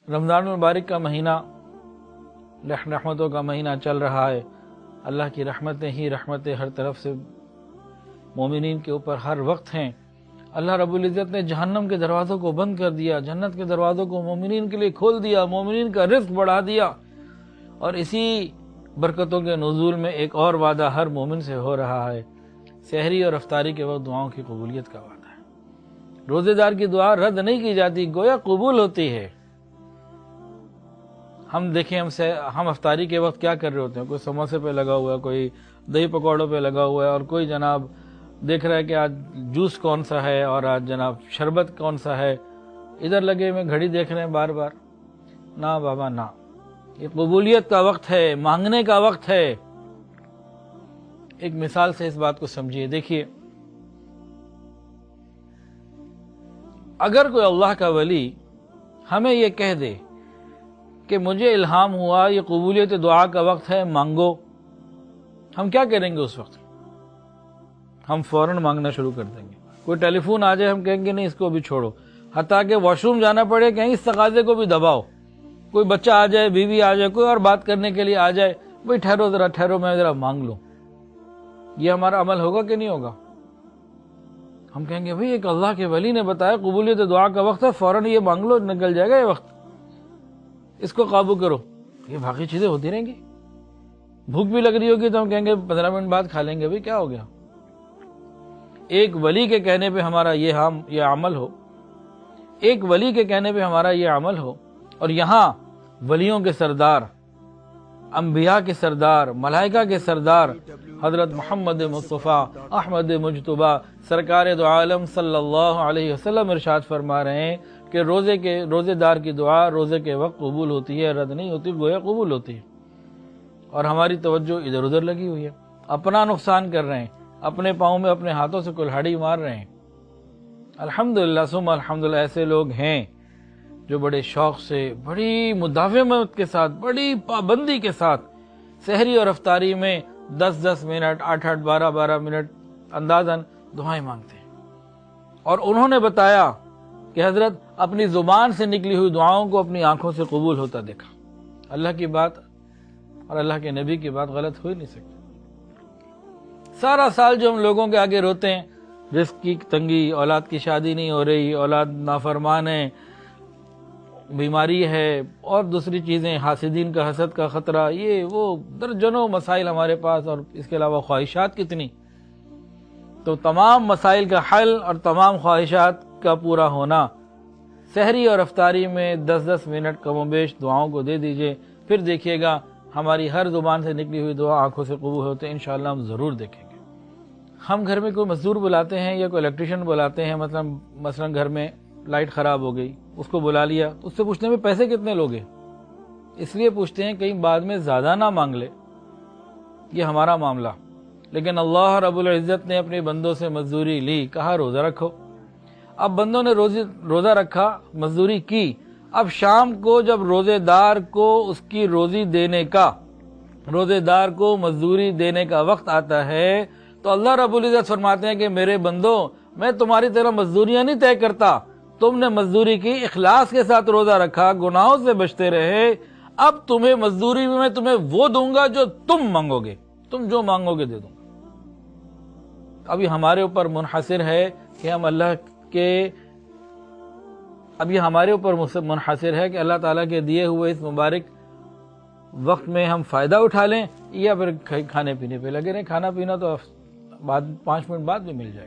رمضان المبارک کا مہینہ رحمتوں کا مہینہ چل رہا ہے۔ اللہ کی رحمتیں ہی رحمتیں ہر طرف سے مومنین کے اوپر ہر وقت ہیں۔ اللہ رب العزت نے جہنم کے دروازوں کو بند کر دیا، جنت کے دروازوں کو مومنین کے لیے کھول دیا، مومنین کا رزق بڑھا دیا، اور اسی برکتوں کے نزول میں ایک اور وعدہ ہر مومن سے ہو رہا ہے، سحری اور افطاری کے وقت دعاؤں کی قبولیت کا وعدہ ہے۔ روزے دار کی دعا رد نہیں کی جاتی، گویا قبول ہوتی ہے۔ ہم دیکھیں ہم افطاری کے وقت کیا کر رہے ہوتے ہیں، کوئی سموسے پہ لگا ہوا ہے، کوئی دہی پکوڑوں پہ لگا ہوا ہے، اور کوئی جناب دیکھ رہا ہے کہ آج جوس کون سا ہے اور آج جناب شربت کون سا ہے، ادھر لگے میں گھڑی دیکھ رہے ہیں بار بار۔ نہ بابا نہ، یہ قبولیت کا وقت ہے، مانگنے کا وقت ہے۔ ایک مثال سے اس بات کو سمجھیے، دیکھیے اگر کوئی اللہ کا ولی ہمیں یہ کہہ دے کہ مجھے الہام ہوا یہ قبولیت دعا کا وقت ہے، مانگو، ہم کیا کریں گے اس وقت؟ ہم فوراً مانگنا شروع کر دیں گے۔ کوئی ٹیلی فون آ جائے ہم کہیں گے نہیں اس کو بھی چھوڑو، حتیٰ کہ واش روم جانا پڑے کہیں اس تقاضے کو بھی دباؤ۔ کوئی بچہ آ جائے، بیوی آ جائے، کوئی اور بات کرنے کے لیے آ جائے، بھئی ٹھہرو ذرا، ٹھہرو میں ذرا مانگ لوں۔ یہ ہمارا عمل ہوگا کہ نہیں ہوگا؟ ہم کہیں گے بھئی ایک اللہ کے ولی نے بتایا قبولیت دعا کا وقت ہے، فوراً یہ مانگ لو، نکل جائے گا یہ وقت، اس کو قابو کرو۔ یہ باقی چیزیں ہوتی رہیں گی۔ بھوک بھی لگ رہی ہوگی تو ہم کہیں گے 15 منٹ بعد کھا لیں گے، بھئی کیا ہو گیا؟ ایک ولی کے کہنے پہ ہمارا یہ عمل ہو، ایک ولی کے کہنے پہ ہمارا یہ عمل ہو، اور یہاں ولیوں کے سردار، انبیاء کے سردار، ملائکہ کے سردار حضرت محمد مصطفیٰ احمد مجتبیٰ سرکار دو عالم صلی اللہ علیہ وسلم ارشاد فرما رہے ہیں کہ روزے دار کی دعا روزے کے وقت قبول ہوتی ہے، رد نہیں ہوتی، گویا قبول ہوتی ہے۔ اور ہماری توجہ ادھر ادھر لگی ہوئی ہے، اپنا نقصان کر رہے ہیں، اپنے پاؤں میں اپنے ہاتھوں سے کلہاڑی مار رہے ہیں۔ الحمدللہ ثم الحمدللہ ایسے لوگ ہیں جو بڑے شوق سے، بڑی مداومت کے ساتھ، بڑی پابندی کے ساتھ سحری اور افطاری میں 10 منٹ، 8 12 منٹ اندازاً دعائیں مانگتے ہیں۔ اور انہوں نے بتایا کہ حضرت اپنی زبان سے نکلی ہوئی دعاؤں کو اپنی آنکھوں سے قبول ہوتا دیکھا۔ اللہ کی بات اور اللہ کے نبی کی بات غلط ہو ہی نہیں سکتی۔ سارا سال جو ہم لوگوں کے آگے روتے ہیں، رزق کی تنگی، اولاد کی شادی نہیں ہو رہی، اولاد نافرمان ہے، بیماری ہے، اور دوسری چیزیں، حاسدین کا حسد کا خطرہ، یہ وہ درجنوں مسائل ہمارے پاس، اور اس کے علاوہ خواہشات کتنی۔ تو تمام مسائل کا حل اور تمام خواہشات کا پورا ہونا سحری اور افطاری میں 10 منٹ کم و بیش دعاؤں کو دے دیجئے، پھر دیکھیے گا ہماری ہر زبان سے نکلی ہوئی دعا آنکھوں سے قبول ہوتے ہیں، انشاءاللہ ہم ضرور دیکھیں گے۔ ہم گھر میں کوئی مزدور بلاتے ہیں یا کوئی الیکٹریشین بلاتے ہیں، مثلا گھر میں لائٹ خراب ہو گئی، اس کو بلا لیا، اس سے پوچھنے میں پیسے کتنے لوگے؟ اس لیے پوچھتے ہیں کہیں بعد میں زیادہ نہ مانگ لے، یہ ہمارا معاملہ۔ لیکن اللہ رب العزت نے اپنے بندوں سے مزدوری لی، کہا روزہ رکھو۔ اب بندوں نے روزہ رکھا، مزدوری کی، اب شام کو جب روزے دار کو اس کی روزی دینے کا، روزے دار کو مزدوری دینے کا وقت آتا ہے، تو اللہ رب العزت فرماتے ہیں کہ میرے بندو، میں تمہاری طرح مزدوریاں نہیں طے کرتا، تم نے مزدوری کی، اخلاص کے ساتھ روزہ رکھا، گناہوں سے بچتے رہے، اب تمہیں مزدوری میں تمہیں وہ دوں گا جو تم مانگو گے، تم جو مانگو گے دے دوں گا۔ ابھی ہمارے اوپر منحصر ہے کہ ہم منحصر ہے کہ اللہ تعالیٰ کے دیے ہوئے اس مبارک وقت میں ہم فائدہ اٹھا لیں، یا پھر کھانے پینے پہ لگے رہیں۔ کھانا پینا تو 5 منٹ بعد بھی مل جائے گا۔